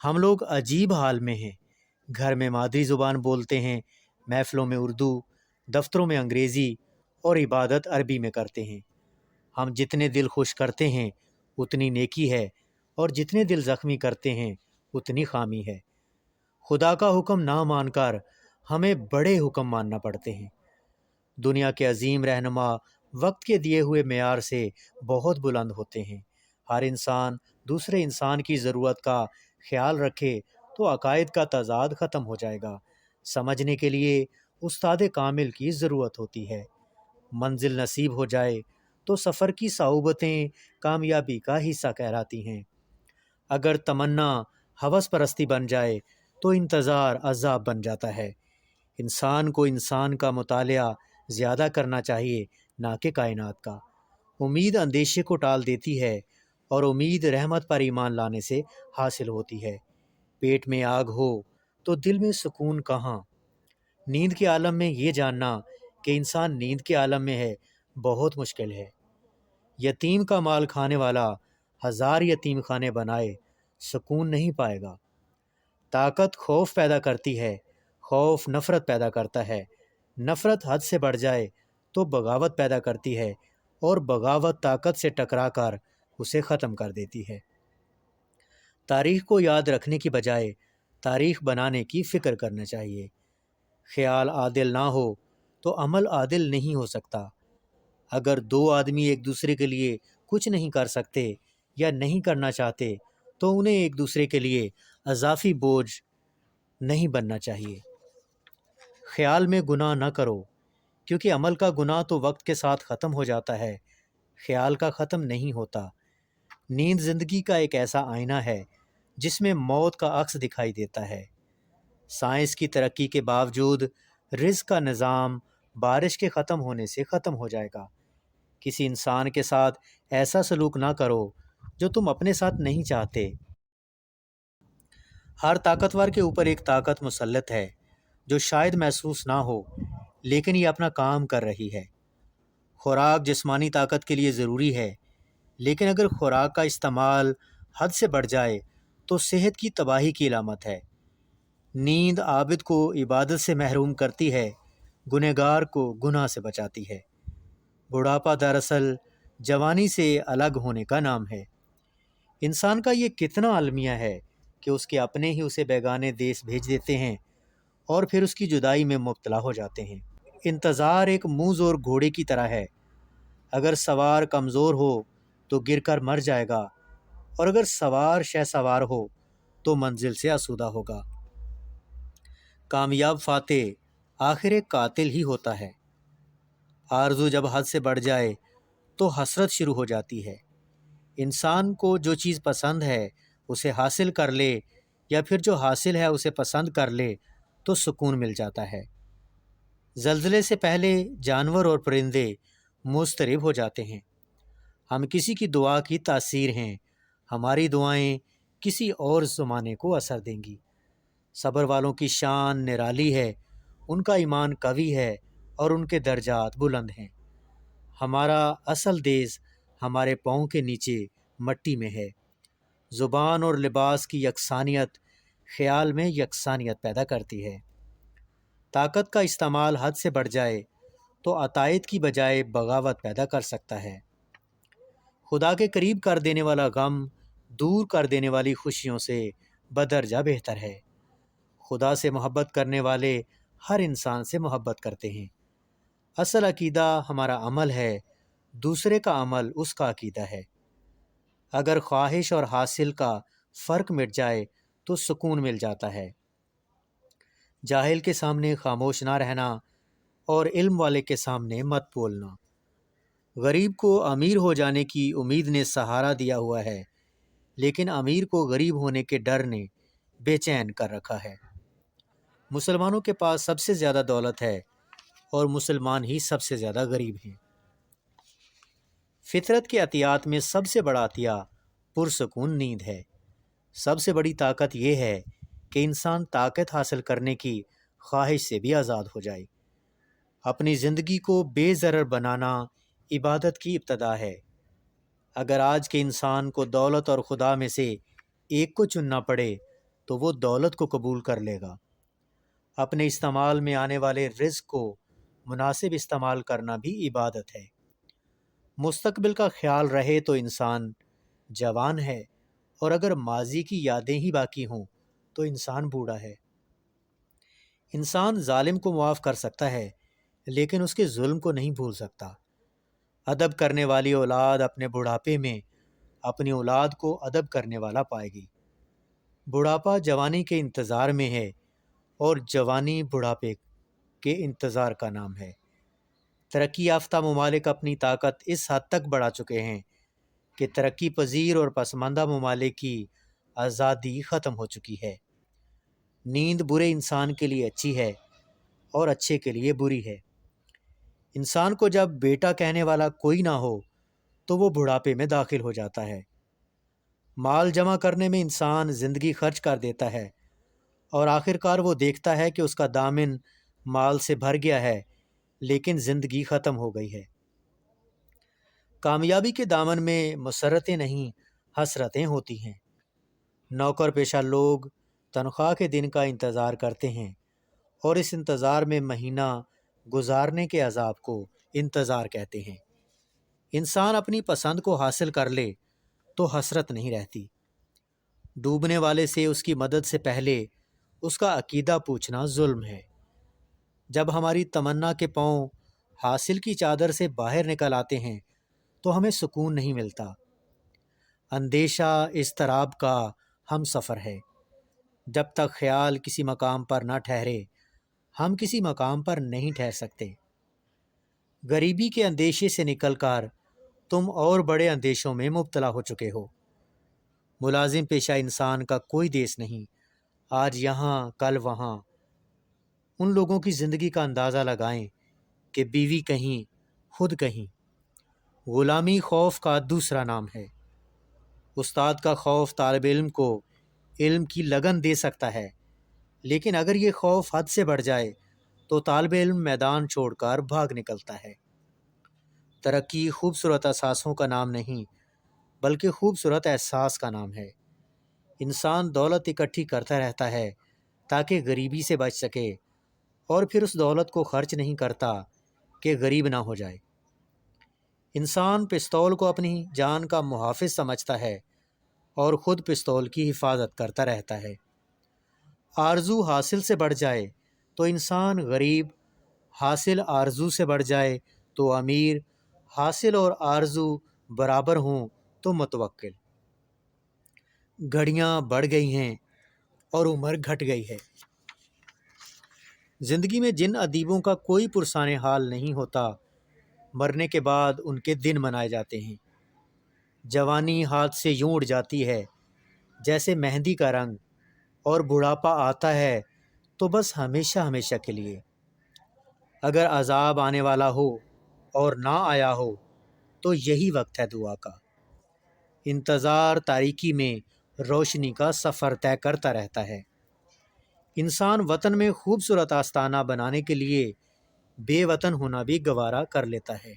ہم لوگ عجیب حال میں ہیں، گھر میں مادری زبان بولتے ہیں، محفلوں میں اردو، دفتروں میں انگریزی اور عبادت عربی میں کرتے ہیں۔ ہم جتنے دل خوش کرتے ہیں اتنی نیکی ہے، اور جتنے دل زخمی کرتے ہیں اتنی خامی ہے۔ خدا کا حکم نہ مان کر ہمیں بڑے حکم ماننا پڑتے ہیں۔ دنیا کے عظیم رہنما وقت کے دیے ہوئے معیار سے بہت بلند ہوتے ہیں۔ ہر انسان دوسرے انسان کی ضرورت کا خیال رکھے تو عقائد کا تضاد ختم ہو جائے گا۔ سمجھنے کے لیے استاد کامل کی ضرورت ہوتی ہے۔ منزل نصیب ہو جائے تو سفر کی صعوبتیں کامیابی کا حصہ کہلاتی ہیں۔ اگر تمنا ہوس پرستی بن جائے تو انتظار عذاب بن جاتا ہے۔ انسان کو انسان کا مطالعہ زیادہ کرنا چاہیے، نہ کہ کائنات کا۔ امید اندیشے کو ٹال دیتی ہے، اور امید رحمت پر ایمان لانے سے حاصل ہوتی ہے۔ پیٹ میں آگ ہو تو دل میں سکون کہاں؟ نیند کے عالم میں یہ جاننا کہ انسان نیند کے عالم میں ہے بہت مشکل ہے۔ یتیم کا مال کھانے والا 1000 یتیم خانے بنائے سکون نہیں پائے گا۔ طاقت خوف پیدا کرتی ہے، خوف نفرت پیدا کرتا ہے، نفرت حد سے بڑھ جائے تو بغاوت پیدا کرتی ہے، اور بغاوت طاقت سے ٹکرا کر اسے ختم کر دیتی ہے۔ تاریخ کو یاد رکھنے کی بجائے تاریخ بنانے کی فکر کرنا چاہیے۔ خیال عادل نہ ہو تو عمل عادل نہیں ہو سکتا۔ اگر دو آدمی ایک دوسرے کے لیے کچھ نہیں کر سکتے یا نہیں کرنا چاہتے تو انہیں ایک دوسرے کے لیے اضافی بوجھ نہیں بننا چاہیے۔ خیال میں گناہ نہ کرو، کیونکہ عمل کا گناہ تو وقت کے ساتھ ختم ہو جاتا ہے، خیال کا ختم نہیں ہوتا۔ نیند زندگی کا ایک ایسا آئینہ ہے جس میں موت کا عکس دکھائی دیتا ہے۔ سائنس کی ترقی کے باوجود رزق کا نظام بارش کے ختم ہونے سے ختم ہو جائے گا۔ کسی انسان کے ساتھ ایسا سلوک نہ کرو جو تم اپنے ساتھ نہیں چاہتے۔ ہر طاقتور کے اوپر ایک طاقت مسلط ہے جو شاید محسوس نہ ہو، لیکن یہ اپنا کام کر رہی ہے۔ خوراک جسمانی طاقت کے لیے ضروری ہے، لیکن اگر خوراک کا استعمال حد سے بڑھ جائے تو صحت کی تباہی کی علامت ہے۔ نیند عابد کو عبادت سے محروم کرتی ہے، گنہگار کو گناہ سے بچاتی ہے۔ بڑھاپا دراصل جوانی سے الگ ہونے کا نام ہے۔ انسان کا یہ کتنا المیہ ہے کہ اس کے اپنے ہی اسے بیگانے دیس بھیج دیتے ہیں اور پھر اس کی جدائی میں مبتلا ہو جاتے ہیں۔ انتظار ایک منہ زور گھوڑے کی طرح ہے، اگر سوار کمزور ہو تو گر کر مر جائے گا، اور اگر سوار شہ سوار ہو تو منزل سے آسودہ ہوگا۔ کامیاب فاتح آخر ایک قاتل ہی ہوتا ہے۔ آرزو جب حد سے بڑھ جائے تو حسرت شروع ہو جاتی ہے۔ انسان کو جو چیز پسند ہے اسے حاصل کر لے، یا پھر جو حاصل ہے اسے پسند کر لے تو سکون مل جاتا ہے۔ زلزلے سے پہلے جانور اور پرندے مضطرب ہو جاتے ہیں۔ ہم کسی کی دعا کی تاثیر ہیں، ہماری دعائیں کسی اور زمانے کو اثر دیں گی۔ صبر والوں کی شان نرالی ہے، ان کا ایمان قوی ہے اور ان کے درجات بلند ہیں۔ ہمارا اصل دیس ہمارے پاؤں کے نیچے مٹی میں ہے۔ زبان اور لباس کی یکسانیت خیال میں یکسانیت پیدا کرتی ہے۔ طاقت کا استعمال حد سے بڑھ جائے تو عطائد کی بجائے بغاوت پیدا کر سکتا ہے۔ خدا کے قریب کر دینے والا غم دور کر دینے والی خوشیوں سے بدرجہ بہتر ہے۔ خدا سے محبت کرنے والے ہر انسان سے محبت کرتے ہیں۔ اصل عقیدہ ہمارا عمل ہے، دوسرے کا عمل اس کا عقیدہ ہے۔ اگر خواہش اور حاصل کا فرق مٹ جائے تو سکون مل جاتا ہے۔ جاہل کے سامنے خاموش نہ رہنا اور علم والے کے سامنے مت بولنا۔ غریب کو امیر ہو جانے کی امید نے سہارا دیا ہوا ہے، لیکن امیر کو غریب ہونے کے ڈر نے بے چین کر رکھا ہے۔ مسلمانوں کے پاس سب سے زیادہ دولت ہے اور مسلمان ہی سب سے زیادہ غریب ہیں۔ فطرت کے عطیات میں سب سے بڑا عطیہ پرسکون نیند ہے۔ سب سے بڑی طاقت یہ ہے کہ انسان طاقت حاصل کرنے کی خواہش سے بھی آزاد ہو جائے۔ اپنی زندگی کو بے ضرر بنانا عبادت کی ابتدا ہے۔ اگر آج کے انسان کو دولت اور خدا میں سے ایک کو چننا پڑے تو وہ دولت کو قبول کر لے گا۔ اپنے استعمال میں آنے والے رزق کو مناسب استعمال کرنا بھی عبادت ہے۔ مستقبل کا خیال رہے تو انسان جوان ہے، اور اگر ماضی کی یادیں ہی باقی ہوں تو انسان بوڑھا ہے۔ انسان ظالم کو معاف کر سکتا ہے، لیکن اس کے ظلم کو نہیں بھول سکتا۔ ادب کرنے والی اولاد اپنے بڑھاپے میں اپنی اولاد کو ادب کرنے والا پائے گی۔ بڑھاپا جوانی کے انتظار میں ہے، اور جوانی بڑھاپے کے انتظار کا نام ہے۔ ترقی یافتہ ممالک اپنی طاقت اس حد تک بڑھا چکے ہیں کہ ترقی پذیر اور پسماندہ ممالک کی آزادی ختم ہو چکی ہے۔ نیند برے انسان کے لیے اچھی ہے اور اچھے کے لیے بری ہے۔ انسان کو جب بیٹا کہنے والا کوئی نہ ہو تو وہ بڑھاپے میں داخل ہو جاتا ہے۔ مال جمع کرنے میں انسان زندگی خرچ کر دیتا ہے، اور آخر کار وہ دیکھتا ہے کہ اس کا دامن مال سے بھر گیا ہے، لیکن زندگی ختم ہو گئی ہے۔ کامیابی کے دامن میں مسرتیں نہیں، حسرتیں ہوتی ہیں۔ نوکر پیشہ لوگ تنخواہ کے دن کا انتظار کرتے ہیں، اور اس انتظار میں مہینہ گزارنے کے عذاب کو انتظار کہتے ہیں۔ انسان اپنی پسند کو حاصل کر لے تو حسرت نہیں رہتی۔ ڈوبنے والے سے اس کی مدد سے پہلے اس کا عقیدہ پوچھنا ظلم ہے۔ جب ہماری تمنا کے پاؤں حاصل کی چادر سے باہر نکل آتے ہیں تو ہمیں سکون نہیں ملتا۔ اندیشہ اضطراب کا ہم سفر ہے۔ جب تک خیال کسی مقام پر نہ ٹھہرے، ہم کسی مقام پر نہیں ٹھہر سکتے۔ غریبی کے اندیشے سے نکل کر تم اور بڑے اندیشوں میں مبتلا ہو چکے ہو۔ ملازم پیشہ انسان کا کوئی دیس نہیں، آج یہاں کل وہاں۔ ان لوگوں کی زندگی کا اندازہ لگائیں کہ بیوی کہیں خود کہیں۔ غلامی خوف کا دوسرا نام ہے۔ استاد کا خوف طالب علم کو علم کی لگن دے سکتا ہے، لیکن اگر یہ خوف حد سے بڑھ جائے تو طالب علم میدان چھوڑ کر بھاگ نکلتا ہے۔ ترقی خوبصورت اثاثوں کا نام نہیں، بلکہ خوبصورت احساس کا نام ہے۔ انسان دولت اکٹھی کرتا رہتا ہے تاکہ غریبی سے بچ سکے، اور پھر اس دولت کو خرچ نہیں کرتا کہ غریب نہ ہو جائے۔ انسان پستول کو اپنی جان کا محافظ سمجھتا ہے اور خود پستول کی حفاظت کرتا رہتا ہے۔ آرزو حاصل سے بڑھ جائے تو انسان غریب، حاصل آرزو سے بڑھ جائے تو امیر، حاصل اور آرزو برابر ہوں تو متوکل۔ گھڑیاں بڑھ گئی ہیں اور عمر گھٹ گئی ہے۔ زندگی میں جن ادیبوں کا کوئی پرسان حال نہیں ہوتا، مرنے کے بعد ان کے دن منائے جاتے ہیں۔ جوانی ہاتھ سے یوں اڑ جاتی ہے جیسے مہندی کا رنگ، اور بڑھاپا آتا ہے تو بس ہمیشہ ہمیشہ کے لیے۔ اگر عذاب آنے والا ہو اور نہ آیا ہو تو یہی وقت ہے دعا کا۔ انتظار تاریکی میں روشنی کا سفر طے کرتا رہتا ہے۔ انسان وطن میں خوبصورت آستانہ بنانے کے لیے بے وطن ہونا بھی گوارا کر لیتا ہے۔